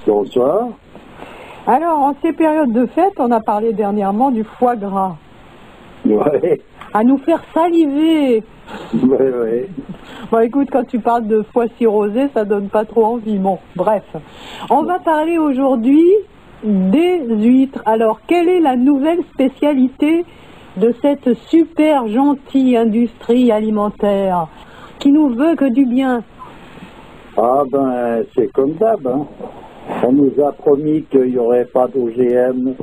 Bonsoir. Alors, en ces périodes de fête, on a parlé dernièrement du foie gras. Ouais. À nous faire saliver. Ouais. Bon, écoute, quand tu parles de foie cirrhosé, ça donne pas trop envie. Bon, bref. On va parler aujourd'hui des huîtres. Alors, quelle est la nouvelle spécialité de cette super gentille industrie alimentaire qui nous veut que du bien? Ah ben, c'est comme d'hab, hein. On nous a promis qu'il n'y aurait pas d'OGM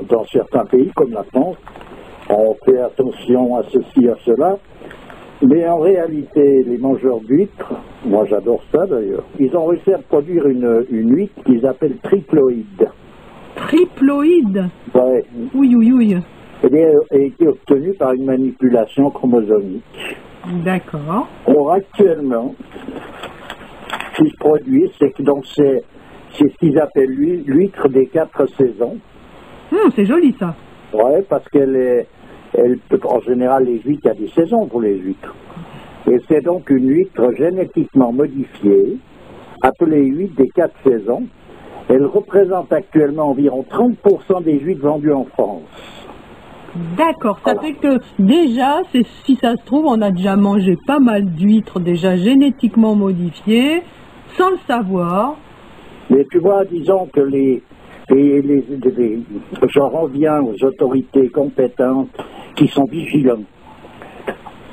dans certains pays comme la France. On fait attention à ceci, à cela. Mais en réalité, les mangeurs d'huîtres, moi j'adore ça d'ailleurs, ils ont réussi à produire une huître qu'ils appellent triploïde. Triploïde? Ouais. Oui. Elle a été obtenue par une manipulation chromosomique. D'accord. Or, actuellement, ce qui se produit, c'est que donc c'est ce qu'ils appellent l'huître des 4 saisons. C'est joli ça. Ouais, parce en général, les huîtres, il y a des saisons pour les huîtres. Et c'est donc une huître génétiquement modifiée, appelée huître des 4 saisons. Elle représente actuellement environ 30% des huîtres vendues en France. D'accord, ça fait que déjà, si ça se trouve, on a déjà mangé pas mal d'huîtres déjà génétiquement modifiées, sans le savoir. Mais tu vois, disons que j'en reviens aux autorités compétentes qui sont vigilantes.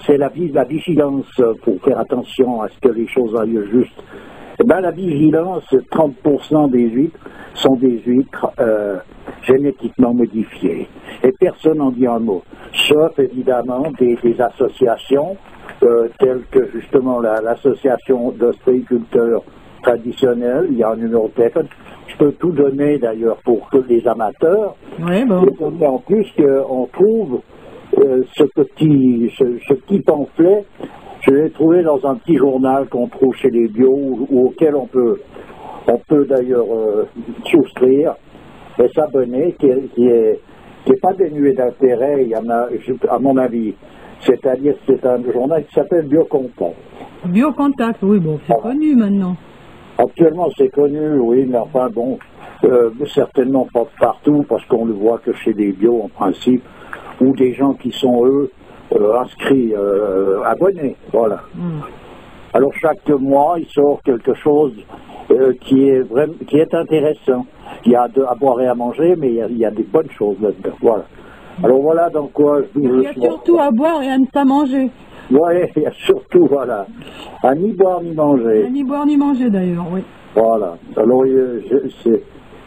C'est la vigilance pour faire attention à ce que les choses aillent juste. Eh bien, la vigilance, 30% des huîtres sont des huîtres génétiquement modifiées. Et personne n'en dit un mot. Sauf, évidemment, des associations, telles que, justement, l'association d'ostréiculteurs traditionnels. Il y a un numéro de téléphone. Je peux tout donner, d'ailleurs, pour que les amateurs. Oui, bon. Et en plus, on trouve ce petit pamphlet. Je l'ai trouvé dans un petit journal qu'on trouve chez les bio ou auquel on peut d'ailleurs souscrire et s'abonner, qui est pas dénué d'intérêt, il y en a, à mon avis. C'est-à-dire que c'est un journal qui s'appelle Biocontact. Biocontact, oui, bon, c'est connu maintenant. Actuellement, c'est connu, oui, mais enfin bon, certainement pas partout, parce qu'on le voit que chez les bio, en principe, ou des gens qui sont, eux, inscrits, abonnés, voilà. Alors chaque mois, il sort quelque chose qui est intéressant. Il y a à boire et à manger, mais il y a des bonnes choses là-dedans, voilà. Alors voilà dans quoi il y a surtout à boire et à ne pas manger. Oui, il y a surtout, voilà, à ni boire ni manger. À ni boire ni manger d'ailleurs, oui. Voilà. Alors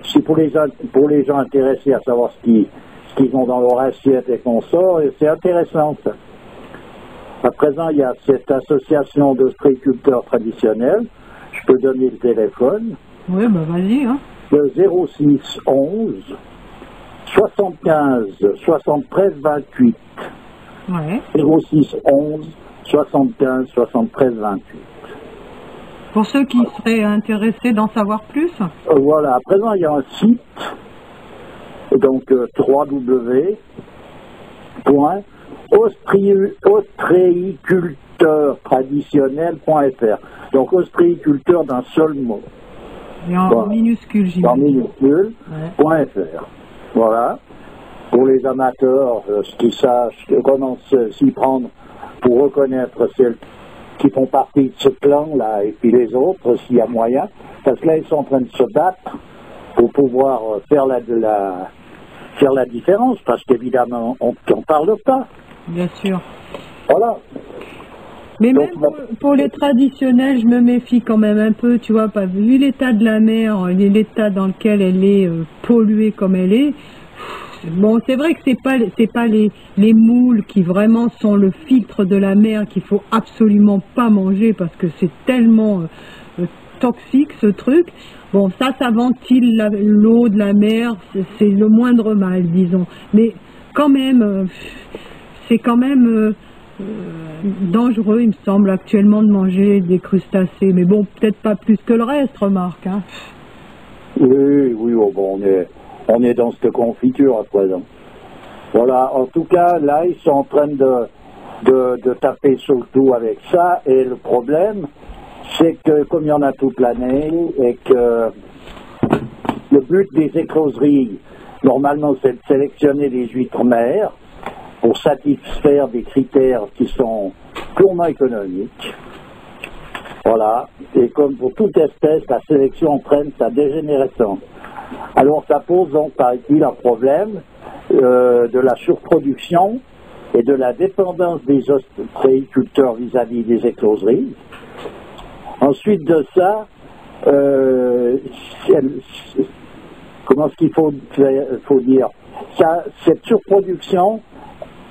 c'est pour les gens intéressés à savoir ce qu'ils ont dans leur assiette et qu'on sort, et c'est intéressant ça. À présent, il y a cette association d'ostréiculteurs traditionnels. Je peux donner le téléphone. Oui, ben vas-y, hein. Le 06 11 75 73 28. Ouais. 06 11 75 73 28. Pour ceux qui seraient intéressés d'en savoir plus. Voilà. À présent, il y a un site. Donc, www.ostréiculteurstraditionnel.fr. Donc, ostréiculteur d'un seul mot. Et en minuscule, j'imagine. En minuscule, ouais. .fr. Voilà. Pour les amateurs, qui sachent comment s'y prendre pour reconnaître celles qui font partie de ce clan-là, et puis les autres, s'il y a moyen. Parce que là, ils sont en train de se battre pour pouvoir faire la différence, parce qu'évidemment, on n'en parle pas. Bien sûr. Voilà. Mais même pour les traditionnels, je me méfie quand même un peu, tu vois, pas vu l'état de la mer, l'état dans lequel elle est polluée comme elle est. Bon, c'est vrai que c'est pas les moules qui vraiment sont le filtre de la mer qu'il faut absolument pas manger parce que c'est tellement toxique ce truc. Bon, ça ventile l'eau de la mer, c'est le moindre mal, disons. Mais quand même, c'est quand même dangereux, il me semble, actuellement de manger des crustacés. Mais bon, peut-être pas plus que le reste, remarque. Hein. Oui, bon, on est dans cette confiture à présent. Voilà, en tout cas, là, ils sont en train de taper sur le clou avec ça, et le problème, c'est que comme il y en a toute l'année et que le but des écloseries, normalement, c'est de sélectionner des huîtres mères pour satisfaire des critères qui sont purement économiques. Voilà. Et comme pour toute espèce, la sélection entraîne sa dégénérescence. Alors ça pose donc, paraît-il, un problème de la surproduction et de la dépendance des ostréiculteurs vis-à-vis des écloseries. Ensuite de ça, comment est-ce qu'il faut dire ça, cette surproduction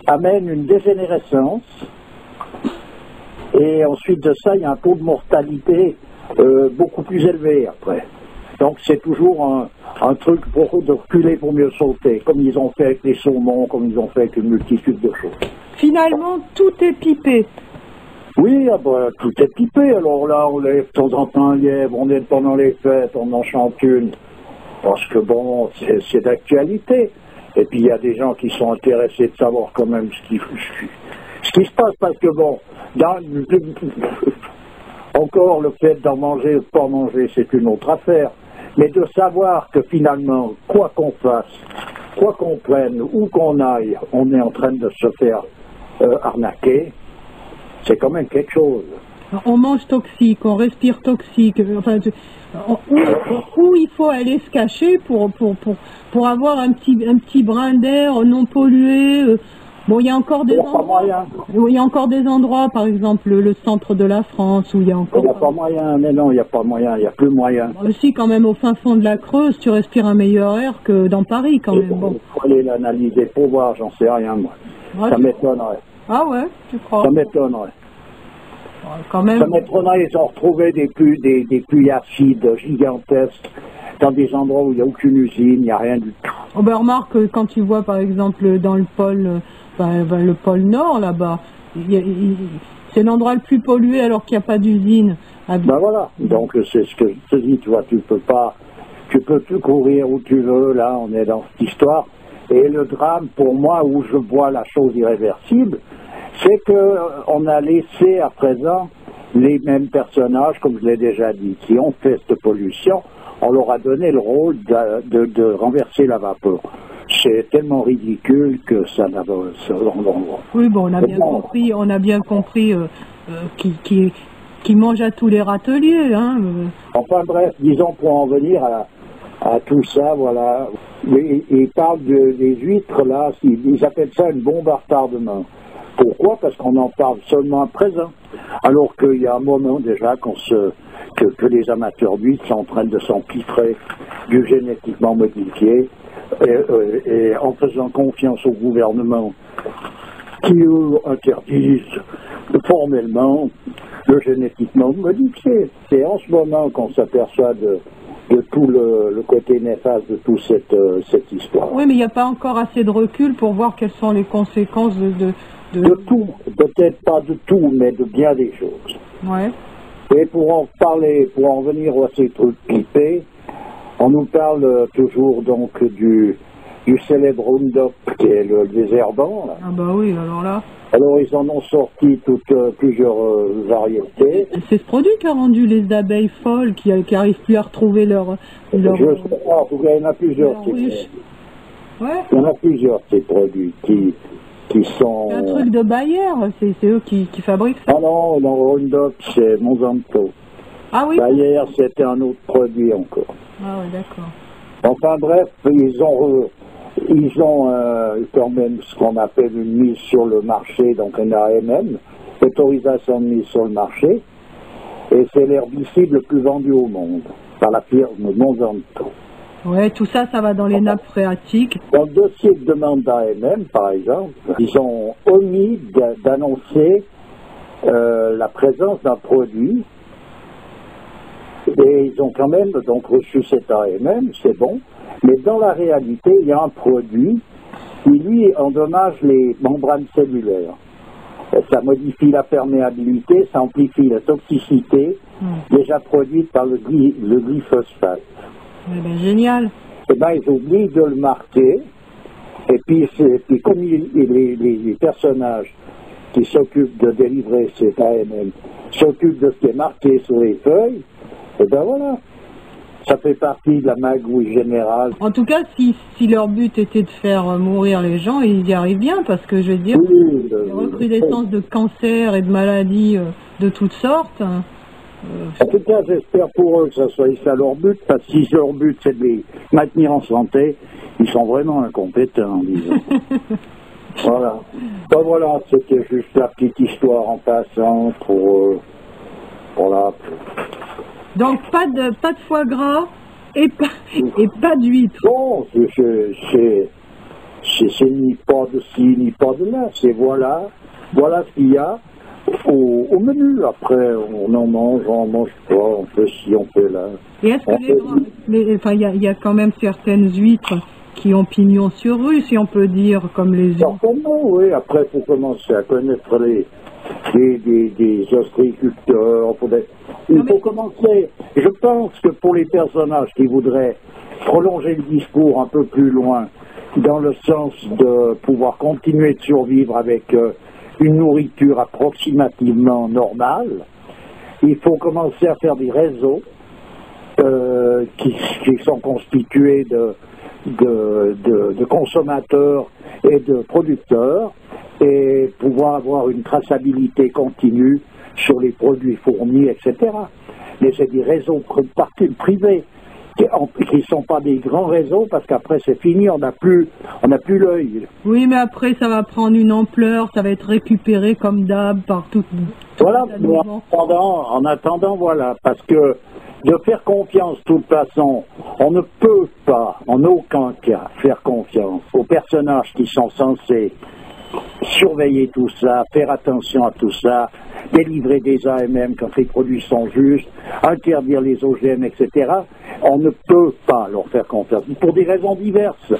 amène une dégénérescence et ensuite de ça, il y a un taux de mortalité beaucoup plus élevé après. Donc c'est toujours un truc pour de reculer pour mieux sauter, comme ils ont fait avec les saumons, comme ils ont fait avec une multitude de choses. Finalement, tout est pipé. Oui, tout est pipé. Alors là, on lève de temps en temps un lièvre, on est pendant les fêtes, on en chante une. Parce que bon, c'est d'actualité. Et puis il y a des gens qui sont intéressés de savoir quand même ce qui se passe, parce que bon, encore le fait d'en manger ou de pas en manger, c'est une autre affaire. Mais de savoir que finalement, quoi qu'on fasse, quoi qu'on prenne, où qu'on aille, on est en train de se faire arnaquer, c'est quand même quelque chose. On mange toxique, on respire toxique. Enfin, où il faut aller se cacher pour avoir un petit brin d'air non pollué. Bon, il y a encore des endroits. Il y a encore des endroits, par exemple le centre de la France, où il y a encore. Il n'y a pas moyen, mais non, il n'y a pas moyen, il n'y a plus moyen. Aussi, quand même, au fin fond de la Creuse, tu respires un meilleur air que dans Paris, quand même. Bon. Il faut aller l'analyser pour voir, j'en sais rien, moi. Ouais, ça m'étonnerait. Ah ouais, tu crois? Ça m'étonnerait. Quand même. Ça m'étonnerait, ils ont retrouvé des puits acides gigantesques dans des endroits où il n'y a aucune usine, il n'y a rien du tout. Oh ben remarque, quand tu vois par exemple dans le pôle, le pôle Nord là-bas, c'est l'endroit le plus pollué alors qu'il n'y a pas d'usine. Ben voilà, donc c'est ce que je te dis, tu vois, tu peux tout courir où tu veux, là on est dans cette histoire. Et le drame pour moi, où je vois la chose irréversible, c'est qu'on a laissé à présent les mêmes personnages, comme je l'ai déjà dit, qui ont fait cette pollution, on leur a donné le rôle de renverser la vapeur. C'est tellement ridicule que ça n'a pas... Oui, bon, on a bien compris qui mange à tous les râteliers. Hein. Enfin bref, disons pour en venir à tout ça, voilà. Ils parlent des huîtres, là, ils appellent ça une bombe à retardement. Pourquoi? Parce qu'on en parle seulement à présent. Alors qu'il y a un moment déjà que les amateurs d'huîtres sont en train de s'empiffrer du génétiquement modifié et en faisant confiance au gouvernement qui interdisent formellement le génétiquement modifié. C'est en ce moment qu'on s'aperçoit de tout le côté néfaste de toute cette histoire. Oui, mais il n'y a pas encore assez de recul pour voir quelles sont les conséquences de tout, peut-être pas de tout, mais de bien des choses. Ouais. Et pour en parler, pour en venir à ces trucs pipés, on nous parle toujours donc du célèbre Roundup, qui est le désherbant. Là. Ah bah oui, alors là... Alors ils en ont sorti plusieurs variétés. C'est ce produit qui a rendu les abeilles folles, qui n'arrivent plus à retrouver leur... Je sais pas, en tout cas il y en a plusieurs. Ouais. Il y en a plusieurs ces produits qui sont... C'est un truc de Bayer, c'est eux qui fabriquent ça. Ah non, Roundup c'est Monsanto. Ah oui. Bayer c'était un autre produit encore. Ah oui, d'accord. Enfin bref, ils ont quand même ce qu'on appelle une mise sur le marché, donc un AMM, autorisation de mise sur le marché, et c'est l'herbicide le plus vendu au monde, par la firme Monsanto. Ouais, tout ça, ça va dans les nappes phréatiques. Dans le dossier de demande d'AMM, par exemple, ils ont omis d'annoncer la présence d'un produit, et ils ont quand même donc reçu cet AMM, c'est bon, mais dans la réalité, il y a un produit qui, lui, endommage les membranes cellulaires. Ça modifie la perméabilité, ça amplifie la toxicité déjà produite par le glyphosate. Ben, génial. Eh bien, ils oublient de le marquer, et puis comme les personnages qui s'occupent de délivrer cet AMM s'occupent de ce qui est marqué sur les feuilles, et ben voilà. Ça fait partie de la magouille générale. En tout cas, si leur but était de faire mourir les gens, ils y arrivent bien, parce que je veux dire, oui, les recrudescences de cancer et de maladies de toutes sortes. En tout cas, j'espère pour eux que ça soit ça leur but, parce que si leur but c'est de les maintenir en santé, ils sont vraiment incompétents, disons. Voilà. Ben voilà, c'était juste la petite histoire en passant pour voilà. Donc pas de foie gras et pas d'huître. Bon, c'est ni pas de ci, ni pas de là. C'est voilà ce qu'il y a au menu. Après, on en mange pas, on fait ci, on fait là. Et est-ce que enfin, il y a quand même certaines huîtres qui ont pignon sur rue, si on peut dire, comme les huîtres. Certainement, oui. Après, il faut commencer à connaître des ostréiculteurs. Il faut commencer. Je pense que pour les personnages qui voudraient prolonger le discours un peu plus loin, dans le sens de pouvoir continuer de survivre avec une nourriture approximativement normale, il faut commencer à faire des réseaux qui sont constitués de consommateurs et de producteurs, et pouvoir avoir une traçabilité continue sur les produits fournis, etc. Mais c'est des réseaux privés qui ne sont pas des grands réseaux, parce qu'après c'est fini, on n'a plus l'œil. Oui, mais après ça va prendre une ampleur, ça va être récupéré comme d'hab par tout. Voilà, en attendant, voilà, parce que de faire confiance, de toute façon, on ne peut pas, en aucun cas, faire confiance aux personnages qui sont censés surveiller tout ça, faire attention à tout ça, délivrer des AMM quand les produits sont justes, interdire les OGM, etc. On ne peut pas leur faire confiance, pour des raisons diverses.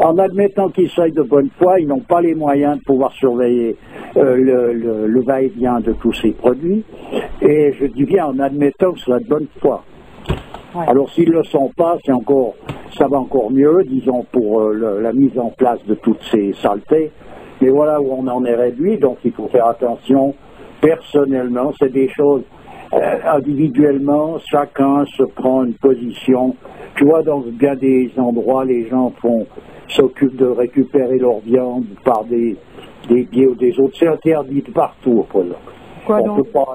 En admettant qu'ils soient de bonne foi, ils n'ont pas les moyens de pouvoir surveiller le va-et-vient de tous ces produits. Et je dis bien en admettant que ce soit de bonne foi. Ouais. Alors s'ils ne le sont pas, ça va encore mieux, disons, pour la mise en place de toutes ces saletés. Mais voilà où on en est réduit, donc il faut faire attention. Personnellement, c'est des choses individuellement, chacun se prend une position. Tu vois, dans bien des endroits, les gens s'occupent de récupérer leur viande par des biais ou des autres. C'est interdit de partout.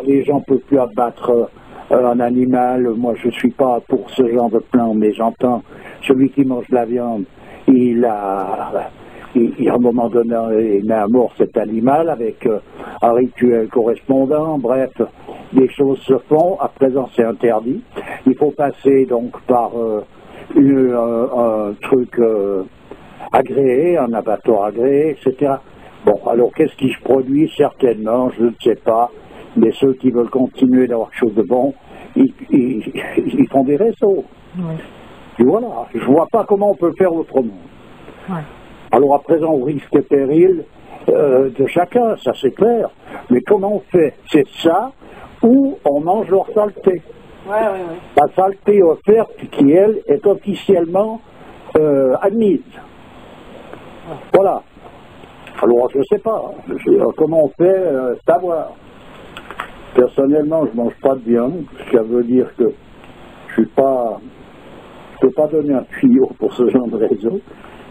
Les gens ne peuvent plus abattre un animal. Moi, je ne suis pas pour ce genre de plan, mais j'entends celui qui mange la viande, à un moment donné, il met à mort cet animal avec un rituel correspondant. Bref, des choses se font. À présent, c'est interdit. Il faut passer donc par un truc agréé, un abattoir agréé, etc. Bon, alors qu'est-ce qui se produit? Certainement, je ne sais pas. Mais ceux qui veulent continuer d'avoir quelque chose de bon, ils font des réseaux. Ouais. Et voilà, je vois pas comment on peut faire autrement. Ouais. Alors à présent, au risque et péril de chacun, ça c'est clair. Mais comment on fait? C'est ça ou on mange leur saleté. Ouais. La saleté offerte qui, elle, est officiellement admise. Ouais. Voilà. Alors je sais pas. Comment on fait savoir. Personnellement, je mange pas de viande. Ça veut dire que je peux pas donner un tuyau pour ce genre de réseau,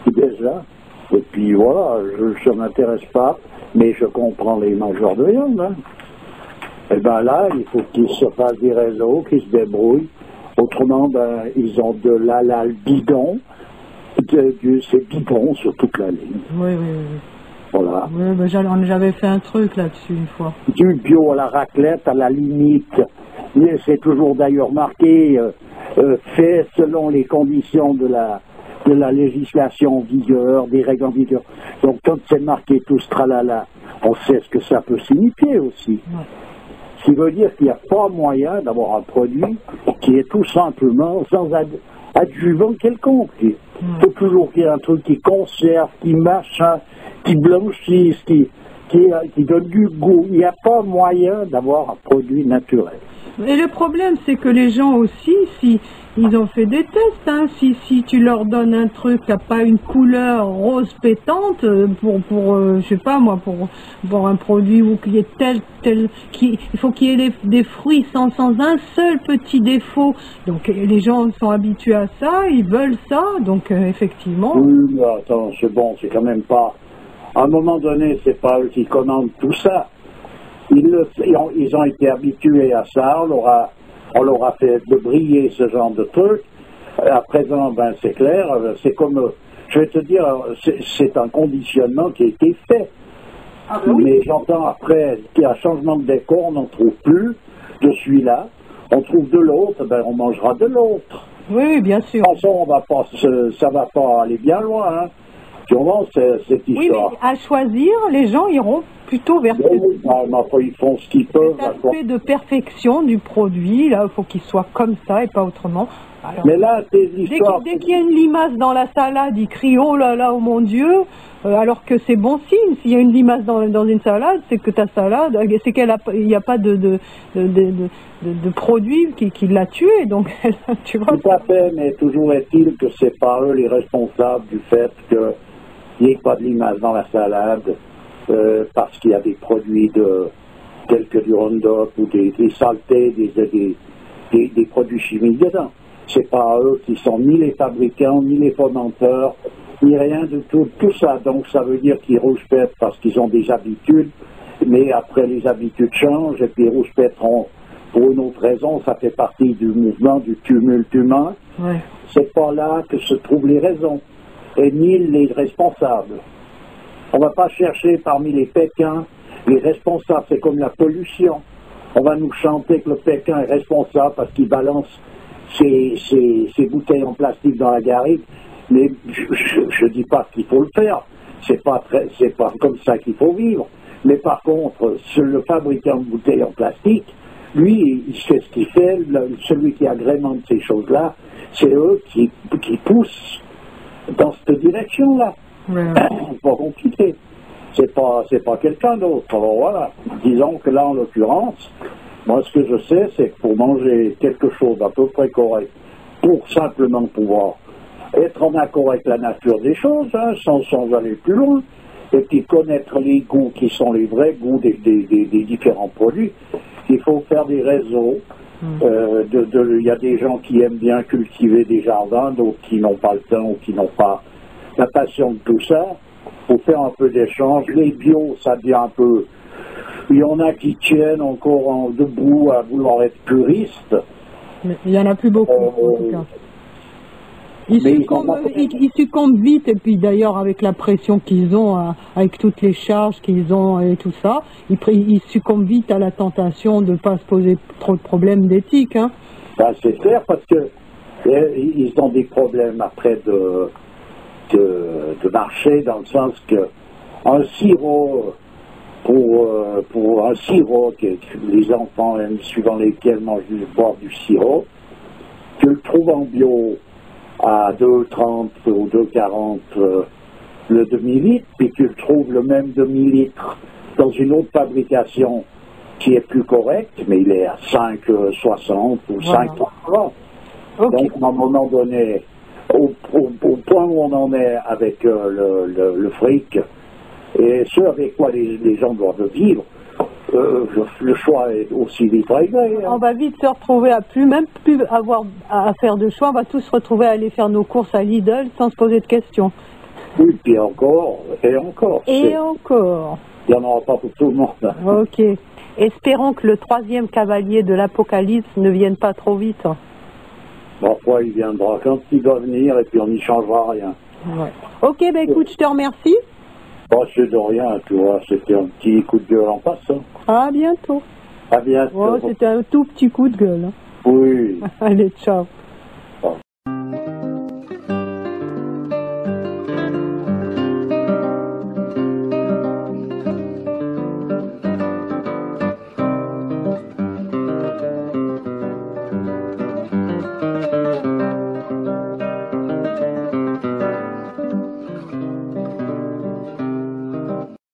déjà. Et puis voilà, je ne m'intéresse pas, mais je comprends les mangeurs de viande. Hein. Et bien là, il faut qu'ils se fassent des réseaux, qu'ils se débrouillent. Autrement, ils ont de l'halal bidon, c'est bidon sur toute la ligne. Oui. Voilà. Oui, j'avais fait un truc là-dessus une fois. Du bio à la raclette, à la limite. C'est toujours d'ailleurs marqué, fait selon les conditions de la législation en vigueur, des règles en vigueur. Donc quand c'est marqué tout ce tralala, on sait ce que ça peut signifier aussi. Ouais. Ce qui veut dire qu'il n'y a pas moyen d'avoir un produit qui est tout simplement sans adjuvant quelconque. Il faut toujours qu'il y ait un truc qui conserve, qui machin, qui blanchisse, qui donne du goût. Il n'y a pas moyen d'avoir un produit naturel. Et le problème, c'est que les gens aussi, si ils ont fait des tests, hein, si tu leur donnes un truc qui n'a pas une couleur rose pétante, je sais pas moi, pour un produit où il y ait il faut qu'il y ait des fruits sans un seul petit défaut. Donc les gens sont habitués à ça, ils veulent ça, donc effectivement. Oui, mais attends, c'est bon, c'est quand même pas. À un moment donné, c'est pas eux qui commandent tout ça. Ils ont été habitués à ça, on leur a fait de briller ce genre de truc. À présent, ben c'est clair, c'est comme, je vais te dire, c'est un conditionnement qui a été fait. Ah, ben oui. Mais j'entends après qu'il y a un changement de décor, on n'en trouve plus de celui-là, on trouve de l'autre, ben on mangera de l'autre. Oui, bien sûr. De toute façon, ça va pas aller bien loin, hein. Tu vois, cette histoire. Oui, mais à choisir, les gens iront plutôt vers ils font ce qu'ils peuvent. cet aspect de perfection du produit. Là, il faut qu'il soit comme ça et pas autrement. Alors, mais là, c'est l'histoire. Dès qu'il y a une limace dans la salade, ils crient oh là là, oh mon Dieu, alors que c'est bon signe. S'il y a une limace dans une salade, c'est que ta salade, c'est qu'il n'y a pas de produit qui l'a tué. Donc, tu vois. Tout à fait, mais toujours est-il que c'est pas eux les responsables du fait qu'il n'y ait pas de limace dans la salade, parce qu'il y a des produits tels que du Roundup ou des saletés, des produits chimiques dedans. C'est pas eux qui sont ni les fabricants, ni les fomenteurs, ni rien de tout ça. Donc ça veut dire qu'ils rouspètent parce qu'ils ont des habitudes, mais après les habitudes changent et puis ils rouspèteront pour une autre raison. Ça fait partie du mouvement du tumulte humain. Ouais. C'est pas là que se trouvent les raisons et ni les responsables. On va pas chercher parmi les Pékins les responsables. C'est comme la pollution. On va nous chanter que le Pékin est responsable parce qu'il balance ces bouteilles en plastique dans la garrigue, mais je dis pas qu'il faut le faire, c'est pas comme ça qu'il faut vivre, mais par contre, le fabricant de bouteilles en plastique, lui, il sait ce qu'il fait, celui qui agrémente ces choses-là, c'est eux qui poussent dans cette direction-là. Ouais. Pas compliqué. C'est pas quelqu'un d'autre. Alors voilà, disons que là, en l'occurrence, moi, ce que je sais, c'est que pour manger quelque chose d'à peu près correct, pour simplement pouvoir être en accord avec la nature des choses, hein, sans aller plus loin, et puis connaître les goûts qui sont les vrais goûts des différents produits, il faut faire des réseaux. Il y a des gens qui aiment bien cultiver des jardins, d'autres qui n'ont pas le temps ou qui n'ont pas la passion de tout ça. Il faut faire un peu d'échange. Les bio, ça devient un peu... Il y en a qui tiennent encore debout à vouloir être puristes. Mais il n'y en a plus beaucoup, en tout cas. Ils succombent vite, et puis d'ailleurs, avec la pression qu'ils ont, avec toutes les charges qu'ils ont et tout ça, ils succombent vite à la tentation de ne pas se poser trop de problèmes d'éthique. Hein. Ben, c'est clair, parce que ils ont des problèmes après de marché, dans le sens que un sirop... Pour un sirop que les enfants, suivant lesquels boivent du sirop, tu le trouves en bio à 2,30 ou 2,40 le demi-litre, puis tu le trouves le même demi-litre dans une autre fabrication qui est plus correcte, mais il est à 5,60 ou 5,30. Okay. Donc, à un moment donné, au point où on en est avec le fric, et ce avec quoi les gens doivent vivre, le choix est aussi vite réglé. Hein. On va vite se retrouver même plus avoir à faire de choix, on va tous se retrouver à aller faire nos courses à Lidl sans se poser de questions. Oui, puis encore, et encore. Et encore. Il n'y en aura pas pour tout le monde. Hein. Ok. Espérons que le 3e cavalier de l'Apocalypse ne vienne pas trop vite. Parfois, il viendra quand il doit venir, et puis on n'y changera rien. Ouais. Ok, ben écoute, je te remercie. Oh, c'est de rien, tu vois, c'était un petit coup de gueule en passant. À bientôt. À bientôt. Oh, c'était un tout petit coup de gueule. Hein. Oui. Allez, ciao.